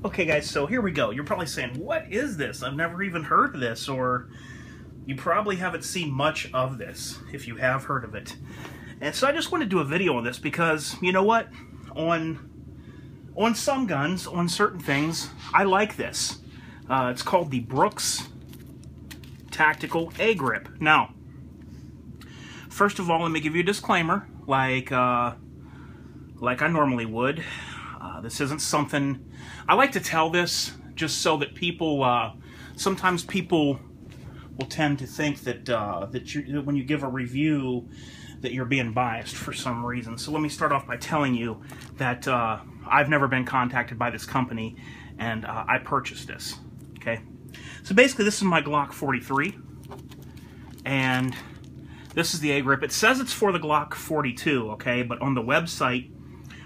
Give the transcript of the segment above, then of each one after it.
Okay guys, so here we go. You're probably saying, what is this? I've never even heard of this, or you probably haven't seen much of this, if you have heard of it. And so I just want to do a video on this because, you know what? On some guns, on certain things, I like this. It's called the Brooks Tactical AGrip. Now, first of all, let me give you a disclaimer, like I normally would. This isn't something... I like to tell this just so that people... sometimes people will tend to think that, when you give a review that you're being biased for some reason. So let me start off by telling you that I've never been contacted by this company, and I purchased this. Okay? So basically this is my Glock 43, and this is the AGrip. It says it's for the Glock 42, okay? But on the website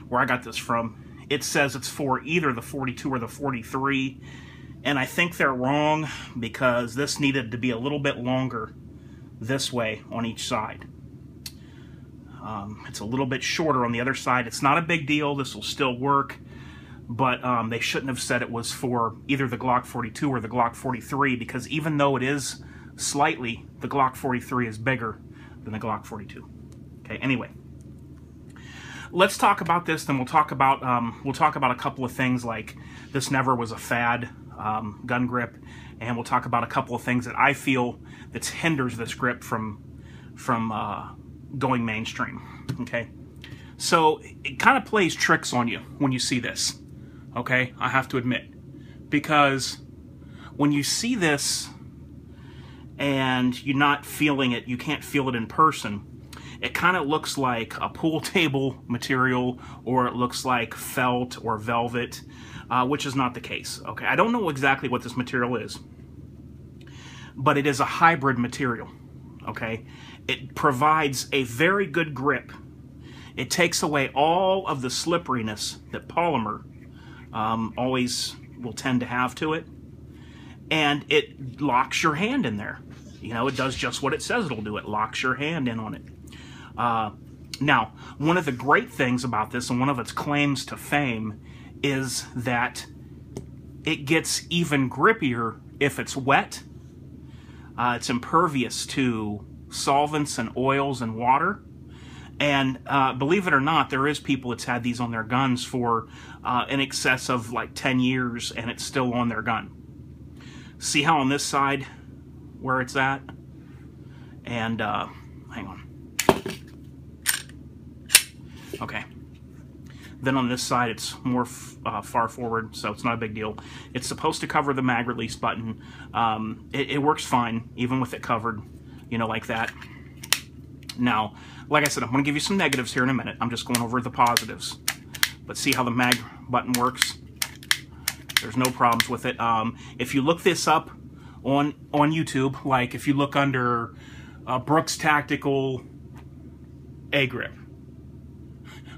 where I got this from, it says it's for either the 42 or the 43, and I think they're wrong because this needed to be a little bit longer this way on each side. It's a little bit shorter on the other side. It's not a big deal. This will still work, but they shouldn't have said it was for either the Glock 42 or the Glock 43, because even though it is slightly, the Glock 43 is bigger than the Glock 42. Okay, anyway. Let's talk about this, then we'll talk about a couple of things like this never was a fad gun grip, and we'll talk about a couple of things that I feel that hinders this grip from going mainstream. Okay, so it kind of plays tricks on you when you see this. Okay, I have to admit, because when you see this and you're not feeling it, you can't feel it in person. It kind of looks like a pool table material, or it looks like felt or velvet, which is not the case. Okay, I don't know exactly what this material is, but it is a hybrid material. Okay, it provides a very good grip. It takes away all of the slipperiness that polymer always will tend to have to it, and it locks your hand in there. You know, it does just what it says it'll do. It locks your hand in on it. Now, one of the great things about this, and one of its claims to fame, is that it gets even grippier if it's wet. It's impervious to solvents and oils and water. And believe it or not, there is people that's had these on their guns for in excess of like 10 years, and it's still on their gun. See how on this side where it's at? And hang on. Okay. Then on this side, it's more far forward, so it's not a big deal. It's supposed to cover the mag release button. It works fine, even with it covered, you know, like that. Now, like I said, I'm going to give you some negatives here in a minute. I'm just going over the positives. But see how the mag button works? There's no problems with it. If you look this up on YouTube, like if you look under Brooks Tactical AGrip,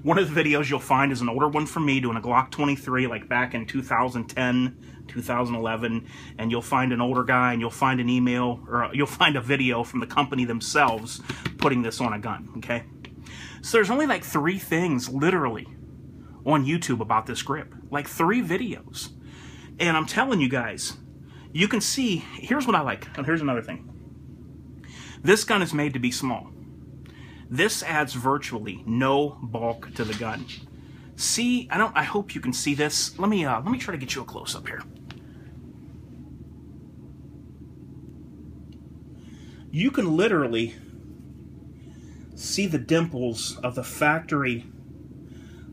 one of the videos you'll find is an older one from me doing a Glock 23, like back in 2010, 2011, and you'll find an older guy, and you'll find an email, or you'll find a video from the company themselves putting this on a gun, okay? So there's only like 3 things, literally, on YouTube about this grip. Like 3 videos. And I'm telling you guys, you can see, here's what I like, and here's another thing. This gun is made to be small. This adds virtually no bulk to the gun. See, I hope you can see this. Let me try to get you a close up here. You can literally see the dimples of the factory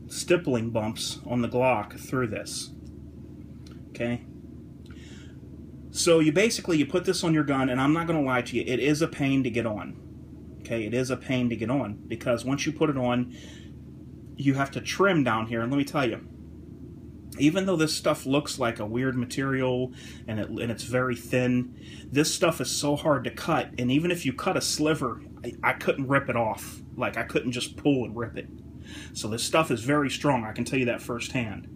stippling bumps on the Glock through this. Okay? So you put this on your gun, and I'm not going to lie to you, it is a pain to get on. Okay, it is a pain to get on, because once you put it on, you have to trim down here. And let me tell you, even though this stuff looks like a weird material and it's very thin, this stuff is so hard to cut. And even if you cut a sliver, I couldn't rip it off. Like, I couldn't just pull and rip it. So this stuff is very strong, I can tell you that firsthand.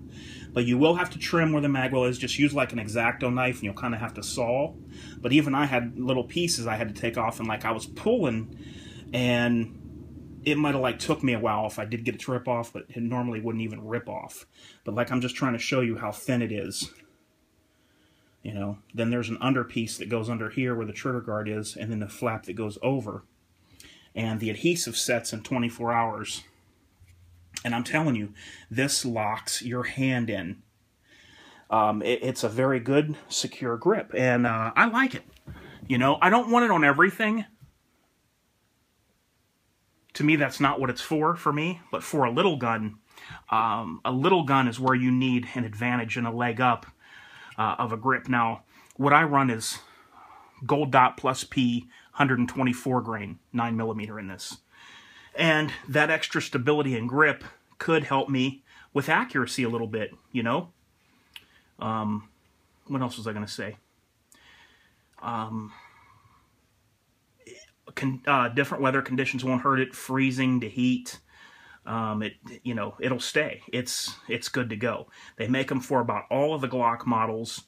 But you will have to trim where the magwell is. Just use like an X-Acto knife, and you'll kind of have to saw. But even I had little pieces I had to take off, and like I was pulling, and it might have like took me a while if I did get it to rip off, but it normally wouldn't even rip off. But like, I'm just trying to show you how thin it is. You know, then there's an under piece that goes under here where the trigger guard is, and then the flap that goes over. And the adhesive sets in 24 hours. And I'm telling you, this locks your hand in. It's a very good, secure grip, and I like it. You know, I don't want it on everything. To me, that's not what it's for me. But for a little gun is where you need an advantage and a leg up of a grip. Now, what I run is Gold Dot Plus P 124 grain 9mm in this. And that extra stability and grip could help me with accuracy a little bit, you know? What else was I going to say? Different weather conditions won't hurt it. Freezing to heat, you know, it'll stay. It's good to go. They make them for about all of the Glock models.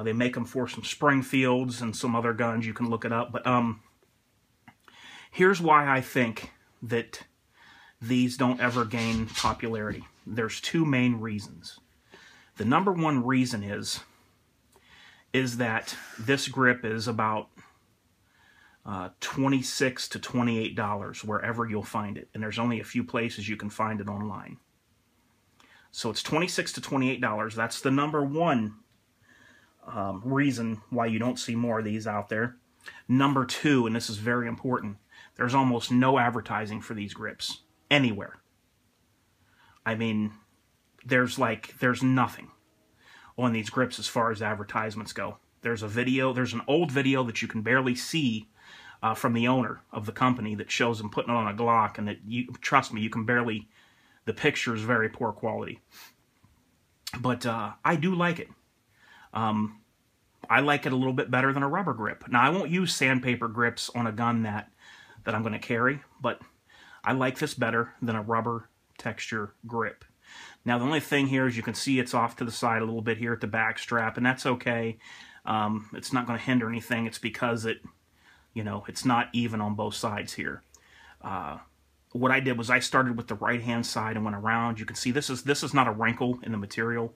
They make them for some Springfields and some other guns. You can look it up. But here's why I think that these don't ever gain popularity. There's two main reasons. The number one reason is that this grip is about $26 to $28 wherever you'll find it. And there's only a few places you can find it online. So it's $26 to $28. That's the number one reason why you don't see more of these out there. Number two, and this is very important, there's almost no advertising for these grips anywhere. I mean, there's nothing on these grips as far as advertisements go. There's an old video that you can barely see from the owner of the company that shows him putting it on a Glock, and trust me, you can barely, the picture is very poor quality. But I do like it. I like it a little bit better than a rubber grip. Now, I won't use sandpaper grips on a gun that I'm going to carry, but I like this better than a rubber texture grip. Now, the only thing here is you can see it's off to the side a little bit here at the back strap, and that's okay. It's not going to hinder anything. It's because it's not even on both sides here. What I did was I started with the right-hand side and went around. You can see this is not a wrinkle in the material.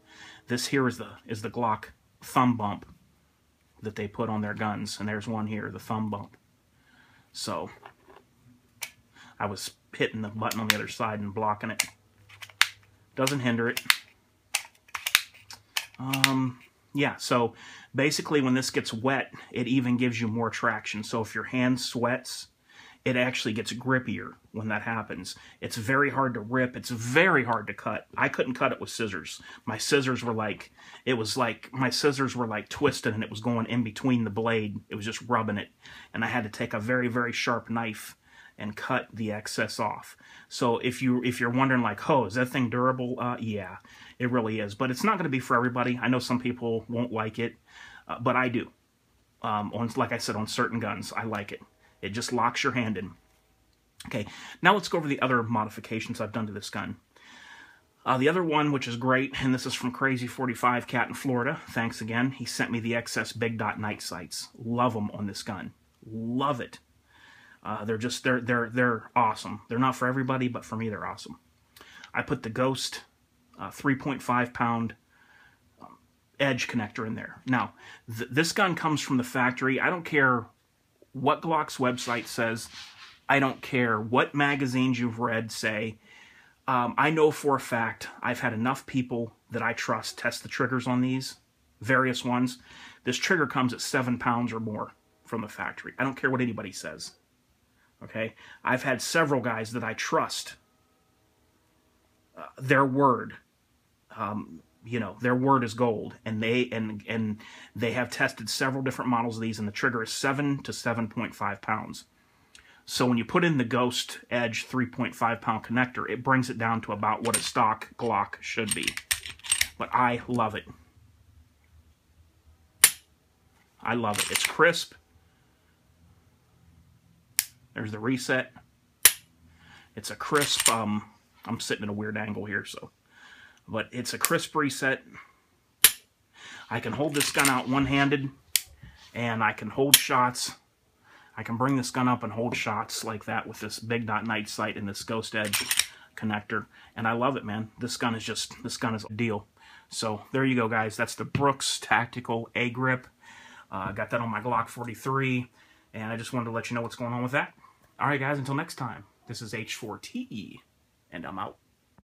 This here is the Glock thumb bump that they put on their guns, and there's one here, the thumb bump. So I was hitting the button on the other side and blocking it. Doesn't hinder it. Yeah, so basically when this gets wet, it even gives you more traction. So if your hand sweats, it actually gets grippier when that happens. It's very hard to rip. It's very hard to cut. I couldn't cut it with scissors. My scissors were my scissors were like twisted, and it was going in between the blade. It was just rubbing it. And I had to take a very, very sharp knife and cut the excess off. So if you're wondering like, oh, is that thing durable? Yeah, it really is. But it's not going to be for everybody. I know some people won't like it, but I do. Like I said, on certain guns, I like it. It just locks your hand in. Okay, now let's go over the other modifications I've done to this gun. The other one, which is great, and this is from Crazy 45 Cat in Florida. Thanks again. He sent me the XS Big Dot night sights. Love them on this gun. Love it. They're awesome. They're not for everybody, but for me, they're awesome. I put the Ghost 3.5 pound edge connector in there. Now, this gun comes from the factory. I don't care what Glock's website says. I don't care what magazines you've read say. I know for a fact I've had enough people that I trust test the triggers on these, various ones. This trigger comes at 7 pounds or more from the factory. I don't care what anybody says. Okay? I've had several guys that I trust their word. Their word is gold, and they have tested several different models of these, and the trigger is 7 to 7.5 pounds. So when you put in the Ghost Edge 3.5 pound connector, it brings it down to about what a stock Glock should be. But I love it. I love it. It's crisp. There's the reset. It's a crisp, I'm sitting at a weird angle here, but it's a crisp reset. I can hold this gun out one-handed, and I can hold shots. I can bring this gun up and hold shots like that with this big dot night sight and this ghost edge connector, and I love it, man. This gun is a deal. So there you go, guys. That's the Brooks Tactical AGrip. Got that on my Glock 43, and I just wanted to let you know what's going on with that. All right, guys, until next time, this is H4TE, and I'm out.